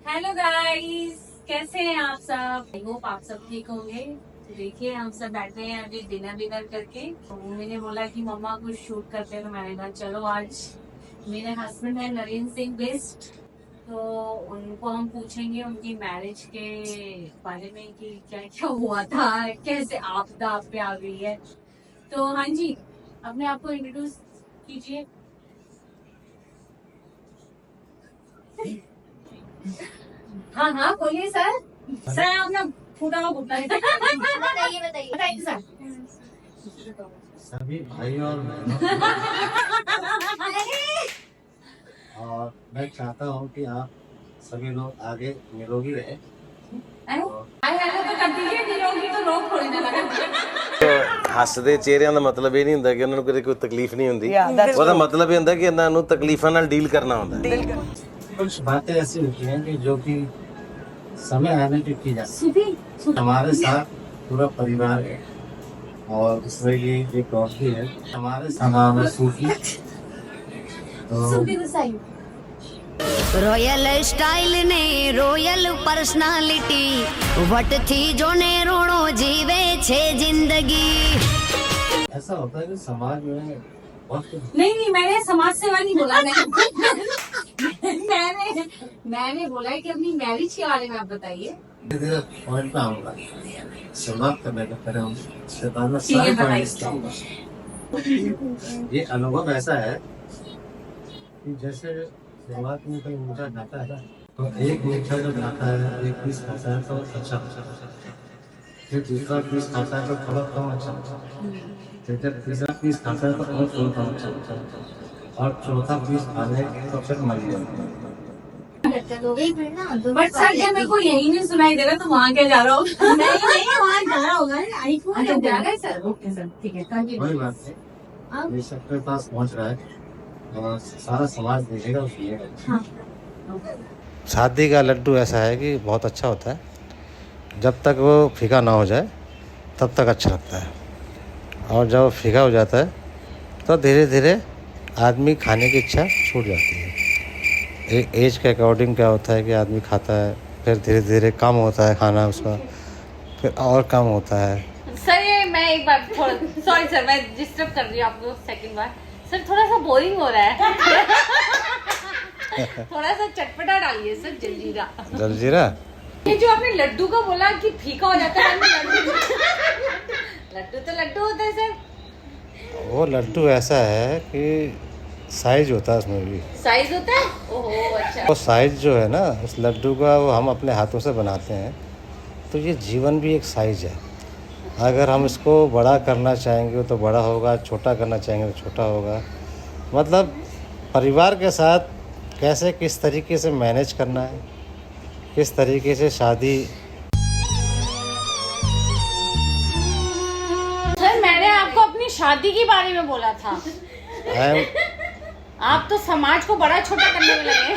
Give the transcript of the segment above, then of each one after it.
Hello guys, कैसे हैं आप सब? आई होप आप सब ठीक होंगे। तो देखिए, हम सब बैठे हैं अभी डिनर करके। तो मैंने बोला कि मम्मा कुछ शूट करते हैं, तो मैंने कहा चलो आज मेरे हस्बैंड है नरेंद्र सिंह बिस्ट, तो उनको हम पूछेंगे उनकी मैरिज के बारे में कि क्या क्या हुआ था, कैसे आपदा आप पे आ गई है। तो हाँ जी, अपने आप को इंट्रोड्यूस कीजिए। हाँ हाँ बोलिए सर। सर अपना फूटा हुआ घुटना बताइए बताइए सर। सभी भाइयों और बहनों और मैं चाहता हूँ कि आप सभी लोग आगे निरोगी रहे। तो कर दीजिए, निरोगी तो रोग थोड़ी ना लगे। ਹੱਸਦੇ ਚਿਹਰਿਆਂ ਦਾ ਮਤਲਬ ਇਹ ਨਹੀਂ ਹੁੰਦਾ ਕਿ ਉਹਨਾਂ ਨੂੰ ਕਦੇ ਕੋਈ ਤਕਲੀਫ ਨਹੀਂ ਹੁੰਦੀ। ਉਹਦਾ ਮਤਲਬ ਇਹ ਹੁੰਦਾ ਕਿ ਇਹਨਾਂ ਨੂੰ ਤਕਲੀਫਾਂ ਨਾਲ ਡੀਲ ਕਰਨਾ ਹੁੰਦਾ ਹੈ। कुछ बातें ऐसी होती हैं कि जो कि समय आने पे की जाती है। हमारे साथ पूरा परिवार है और उसमें ये एक रोशनी है हमारे समाज में सूफी। रॉयल स्टाइल ने रॉयल पर्सनालिटी वट थी जो ने रोणो जीवे छे जिंदगी। ऐसा होता है कि समाज में बहुत नहीं, मैंने समाज सेवा नहीं बोला। मैंने बोला है कि अपनी मैरिज के बारे में आप बताइए। धीरे पॉइंट पे आऊंगा। शुरुआत करने का पहले हम शैतान ठीक है, सारे बताइए। पॉइंट। ये अनुभव ऐसा है कि जैसे शुरुआत में कोई मीठा खाता है तो एक मीठा जब खाता है एक पीस खाता है तो अच्छा फिर दूसरा पीस खाता है तो थोड़ा कम अच्छा फिर जब तीसरा पीस खाता है तो और थोड़ा कम अच्छा और चौथा पीस खाने तो फिर मर जाता है। बट सर क्या मेरे को यही नहीं सुनाई दे रहा, तो वहाँ क्या जा रहा हो? नहीं वहाँ जा रहा होगा। अच्छा जा रहा है सर। ओके सर, ठीक है। कोई बात नहीं, ये सबके पास पहुंच रहा है और सारा समाज देखेगा उसमें। शादी का लड्डू ऐसा है कि बहुत अच्छा होता है। जब तक वो फीका ना हो जाए तब तक अच्छा लगता है, और जब फीका हो जाता है तो धीरे धीरे आदमी खाने की इच्छा छूट जाती है। एक एज के अकॉर्डिंग क्या होता है कि आदमी खाता है, फिर धीरे धीरे कम होता है खाना उसका, फिर और कम होता है। सर ये मैं एक बार सॉरी सर, मैं डिस्टर्ब कर रही हूँ आपको सेकंड बार। सर थोड़ा सा बोरिंग हो रहा है। थोड़ा सा चटपटा डालिए सर, जलजीरा। जलजीरा ये जो आपने लड्डू का बोला कि फीका हो जाता है, लड्डू तो लड्डू होता है सर। वो लड्डू ऐसा है कि साइज होता है उसमें भी। साइज होता है? ओहो अच्छा। वो साइज जो है ना उस लड्डू का, वो हम अपने हाथों से बनाते हैं, तो ये जीवन भी एक साइज है। अगर हम इसको बड़ा करना चाहेंगे तो बड़ा होगा, छोटा करना चाहेंगे तो छोटा होगा। मतलब परिवार के साथ कैसे किस तरीके से मैनेज करना है, किस तरीके से शादी। सर मैंने आपको अपनी शादी के बारे में बोला था, आप तो समाज को बड़ा छोटा करने में लगे।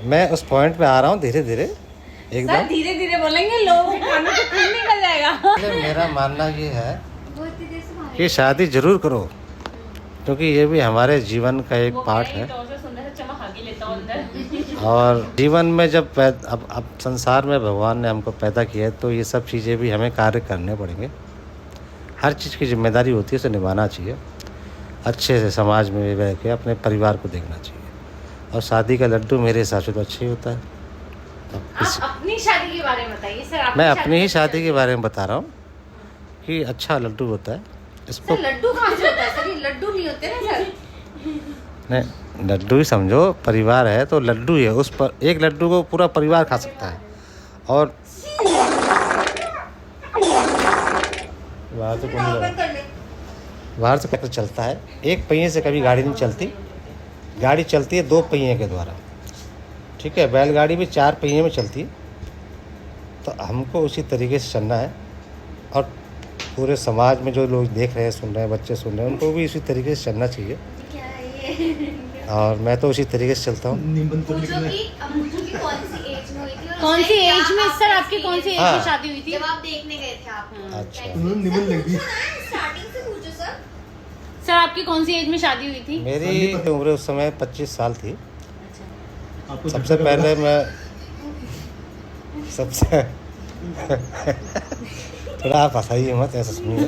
मैं उस पॉइंट पे आ रहा हूँ धीरे धीरे सर एकदम। धीरे धीरे बोलेंगे, लोगों के कानों से खून निकल जाएगा। मेरा मानना ये है कि शादी जरूर करो, क्योंकि ये भी हमारे जीवन का एक पार्ट है। और जीवन में जब अब संसार में भगवान ने हमको पैदा किया है तो ये सब चीज़ें भी हमें कार्य करने पड़ेंगे। हर चीज़ की जिम्मेदारी होती है, उसे निभाना चाहिए अच्छे से, समाज में भी रह के अपने परिवार को देखना चाहिए। और शादी का लड्डू मेरे हिसाब से तो अच्छा ही होता है। आप अपनी शादी के बारे में बताइए सर। मैं अपनी ही शादी के बारे में बता रहा हूँ कि अच्छा लड्डू होता है। इसको सर लड्डू कहाँ से होता है सर? ये लड्डू नहीं होते ना सर। नहीं, लड्डू ही समझो, परिवार है तो लड्डू ही है। उस पर एक लड्डू को पूरा परिवार खा सकता है। और बाहर से पता चलता है, एक पहिए से कभी गाड़ी नहीं चलती। गाड़ी चलती है दो पहिए के द्वारा, ठीक है। बैलगाड़ी भी चार पहिए में चलती है। तो हमको उसी तरीके से चलना है, और पूरे समाज में जो लोग देख रहे हैं, सुन रहे हैं, बच्चे सुन रहे हैं, उनको भी उसी तरीके से चलना चाहिए। और मैं तो उसी तरीके से चलता हूँ। कौन सी एज में सर, आपकी कौन सी एज में हाँ। शादी हुई थी? जब आप देखने गए थे आप? अच्छा, स्टार्टिंग से पूछो सर। सर आपकी कौन सी एज में शादी हुई थी? मेरी उम्र उस समय 25 साल थी। सबसे पहले मैं सबसे थोड़ा आप हंसाइए मत, ऐसा सुनिए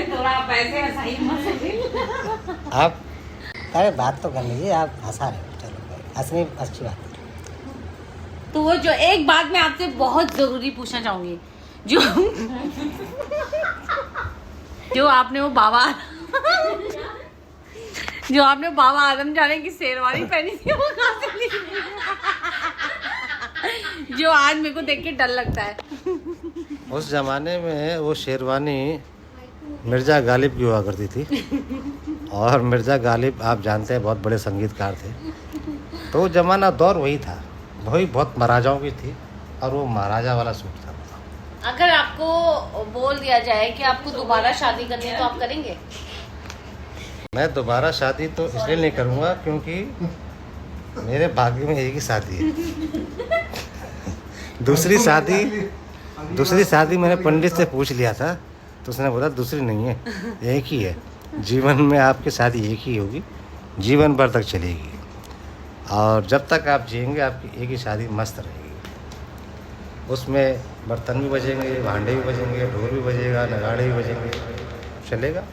थोड़ा पैसे सही मत आप। अरे बात तो कर लीजिए, आप हंसा रहे हो, चलो हंसनी अच्छी बात है। तो वो जो एक बात मैं आपसे बहुत जरूरी पूछना चाहूंगी, जो आपने वो बाबा आदम जाने की शेरवानी पहनी थी, वो कहाँ से ली? जो आज मेरे को देख के डर लगता है। उस जमाने में वो शेरवानी मिर्ज़ा गालिब की हुआ करती थी, और मिर्ज़ा गालिब आप जानते हैं बहुत बड़े संगीतकार थे। तो वो ज़माना दौर वही था, वही बहुत महाराजाओं की थी, और वो महाराजा वाला सूट था। अगर आपको बोल दिया जाए कि आपको दोबारा शादी करनी है तो आप करेंगे? मैं दोबारा शादी तो इसलिए नहीं करूँगा क्योंकि मेरे भाग्य में एक ही शादी है। दूसरी शादी मैंने पंडित से पूछ लिया था, तो उसने बोला दूसरी नहीं है, एक ही है। जीवन में आपकी शादी एक ही होगी, जीवन भर तक चलेगी, और जब तक आप जिएंगे आपकी एक ही शादी मस्त रहेगी। उसमें बर्तन भी बजेंगे, भांडे भी बजेंगे, ढोल भी बजेगा, नगाड़े भी बजेंगे, चलेगा।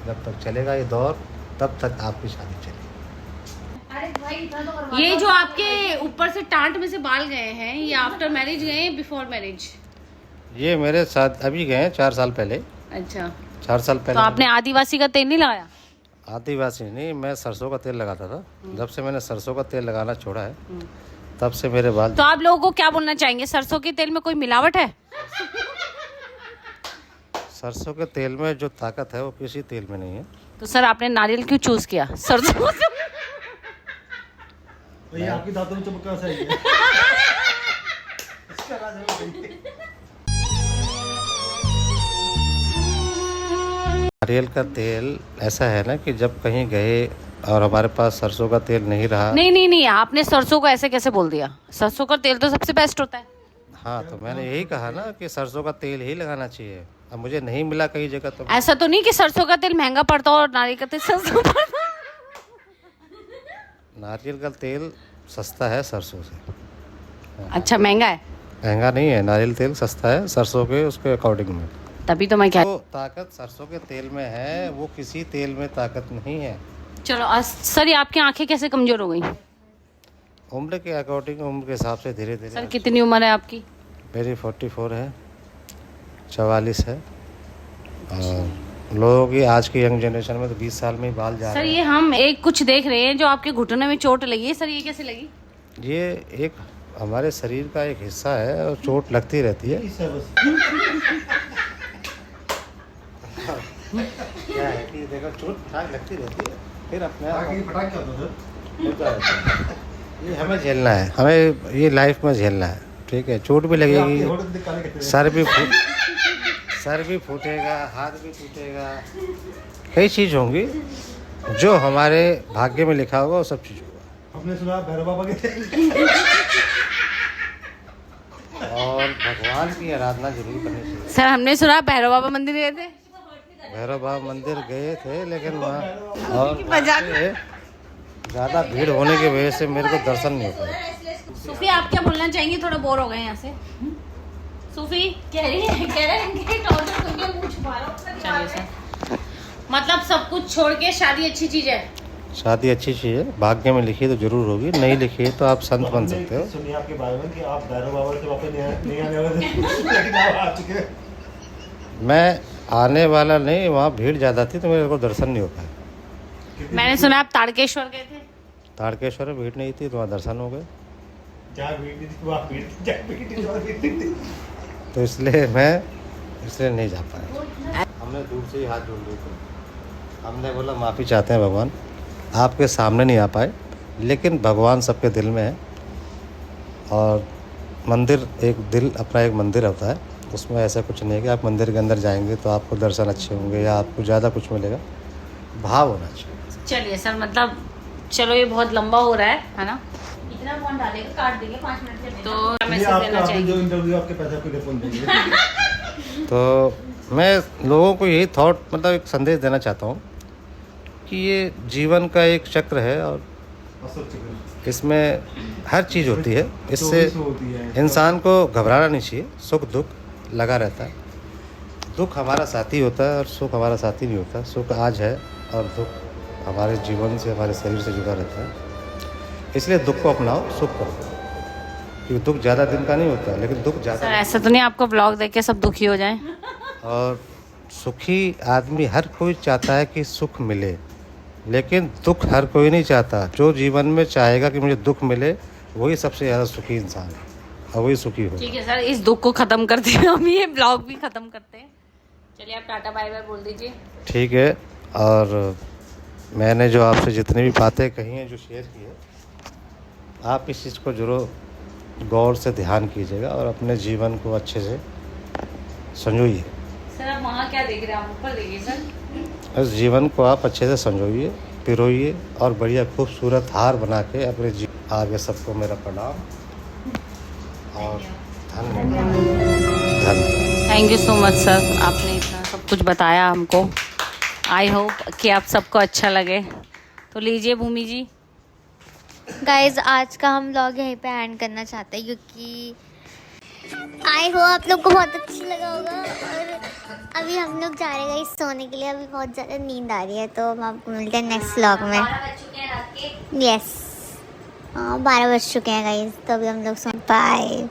जब तक चलेगा ये दौर, तब तक आपकी शादी चलेगी। ये जो आपके ऊपर से टांट में से बाल गए हैं, ये आफ्टर मैरिज गए हैं, बिफोर मैरिज? ये मेरे साथ अभी गए हैं 4 साल पहले। अच्छा, 4 साल पहले। तो आपने आदिवासी का तेल नहीं लगाया? आदिवासी नहीं, मैं सरसों का तेल लगाता था। जब से मैंने सरसों का तेल लगाना छोड़ा है, तब से मेरे बाल। तो आप लोगों को क्या बोलना चाहेंगे, सरसों के तेल में कोई मिलावट है? सरसों के तेल में जो ताकत है वो किसी तेल में नहीं है। तो सर आपने नारियल क्यों चूज किया सरसों? ये आपकी दांतों में चमका सा ही है। नारियल का तेल ऐसा है ना कि जब कहीं गए और हमारे पास सरसों का तेल नहीं रहा। नहीं, आपने सरसों को ऐसे कैसे बोल दिया? सरसों का तेल तो सबसे बेस्ट होता है। हाँ, तो मैंने यही कहा ना कि सरसों का तेल ही लगाना चाहिए। अब मुझे नहीं मिला कहीं जगह, तो ऐसा तो नहीं कि सरसों का तेल महंगा पड़ता और नारियल का तेल सस्ता पड़ता? नारियल का तेल सस्ता है सरसों से। अच्छा, महंगा है? महंगा नहीं है, नारियल तेल सस्ता है सरसों के उसके अकॉर्डिंग में। तभी तो मैं क्या, तो ताकत सरसों के तेल में है, वो किसी तेल में ताकत नहीं है। चलो सर, ये आपकी आंखें कैसे कमजोर हो गई? उम्र के अकॉर्डिंग, उम्र के हिसाब से धीरे धीरे। सर कितनी उम्र है आपकी? मेरी 44 है, 44 है। और लोगों की आज की यंग जनरेशन में तो 20 साल में ही बाल जा सर रहे हैं। ये हम एक कुछ देख रहे हैं जो आपके घुटने में चोट लगी है, सर ये कैसे लगी? ये एक हमारे शरीर का एक हिस्सा है और चोट लगती रहती है। क्या है कि देखो, चोट फटाक लगती रहती है, फिर अपने आप ये हमें झेलना है, हमें ये लाइफ में झेलना है। ठीक है, चोट भी लगेगी, सर भी फूटेगा, हाथ भी टूटेगा, कई चीज़ होंगी। जो हमारे भाग्य में लिखा होगा वो सब चीज़ होगा। हमने सुना भैरव बाबा के और भगवान की आराधना जरूर करनी चाहिए। सर हमने सुना भैरव बाबा मंदिर गए थे? भैरव बाबा मंदिर गए थे, लेकिन वहाँ और ज़्यादा भीड़ होने की वजह से मेरे को दर्शन नहीं हो पाया। सूफी आप क्या बोलना चाहेंगे? थोड़ा बोर हो गए यहाँ से। सूफी कह रही है चलिए सर, मतलब सब कुछ छोड़ के शादी अच्छी चीज है? शादी अच्छी चीज़ है, भाग्य में लिखी तो जरूर होगी, नहीं लिखी तो आप संत बन सकते हो। सुनिए आपके बारे में कि आप भैरव बाबा से वापस नहीं आने वाले थे, लेकिन आप आ चुके हैं। मैं आने वाला नहीं, वहाँ भीड़ ज़्यादा थी तो मेरे को दर्शन नहीं हो पाया। मैंने सुना आप तारकेश्वर गए थे? तारकेश्वर में भीड़ नहीं थी तो वहाँ दर्शन हो गए। जहाँ भीड़ नहीं थी वहाँ भीड़ थी, जहाँ भीड़ थी वहाँ भीड़ नहीं थी। तो इसलिए नहीं जा पाया। हमने दूर से ही हाथ जोड़ लिए थे, हमने बोला माफ़ी चाहते हैं भगवान, आपके सामने नहीं आ पाए, लेकिन भगवान सबके दिल में है। और मंदिर एक दिल अपना एक मंदिर होता है, उसमें ऐसा कुछ नहीं है कि आप मंदिर के अंदर जाएंगे तो आपको दर्शन अच्छे होंगे या आपको ज़्यादा कुछ मिलेगा। भाव होना चाहिए। चलिए सर, मतलब चलो ये बहुत लंबा हो रहा है ना? इतना कौन डालेगा, काट देंगे 5 मिनट के। तो मैसेज देना चाहिए। जो इंटरव्यू आपके पैसे आपको रिफंड देंगे। तो मैं लोगों को यही थॉट, मतलब एक संदेश देना चाहता हूँ कि ये जीवन का एक चक्र है और इसमें हर चीज़ होती है। इससे इंसान को घबराना नहीं चाहिए। सुख दुख लगा रहता है। दुख हमारा साथी होता है और सुख हमारा साथी नहीं होता। सुख आज है और दुख हमारे जीवन से, हमारे शरीर से जुड़ा रहता है। इसलिए दुख को अपनाओ, सुख करो, क्योंकि दुख ज़्यादा दिन का नहीं होता, लेकिन दुख सर ज़्यादा। ऐसा तो नहीं आपको ब्लॉग देख के सब दुखी हो जाएं? और सुखी आदमी हर कोई चाहता है कि सुख मिले, लेकिन दुख हर कोई नहीं चाहता। जो जीवन में चाहेगा कि मुझे दुख मिले, वही सबसे ज़्यादा सुखी इंसान है और वही सुखी हो। ठीक है सर, इस दुख को ख़त्म करते हैं, हम ये ब्लॉग भी ख़त्म करते हैं। चलिए आप टाटा बाय बाय बोल दीजिए। ठीक है। और मैंने जो आपसे जितनी भी बातें कही हैं, जो शेयर की है, आप इस चीज़ को जरूर गौर से ध्यान कीजिएगा और अपने जीवन को अच्छे से संजोइए। सर आप वहाँ क्या देख रहे हैं? आप ऊपर देखिए सर। इस जीवन को आप अच्छे से संजोइए, पिरोइए और बढ़िया खूबसूरत हार बना के अपने आगे सबको मेरा प्रणाम और धन्यवाद। Thank you so much sir, आपने इतना सब कुछ बताया हमको। आई होप कि आप सबको अच्छा लगे। तो लीजिए भूमि जी। गाइज आज का हम व्लॉग यहीं पे एंड करना चाहते हैं, क्योंकि आई हो आप लोग को बहुत अच्छा लगा होगा। और अभी हम लोग जा रहे हैं गाइस सोने के लिए। अभी बहुत ज़्यादा नींद आ रही है, तो हम आपको मिलते हैं नेक्स्ट व्लॉग में। 12 बज चुके हैं रात के। यस, 12 बज चुके हैं गाइस, तो अभी हम लोग बाय।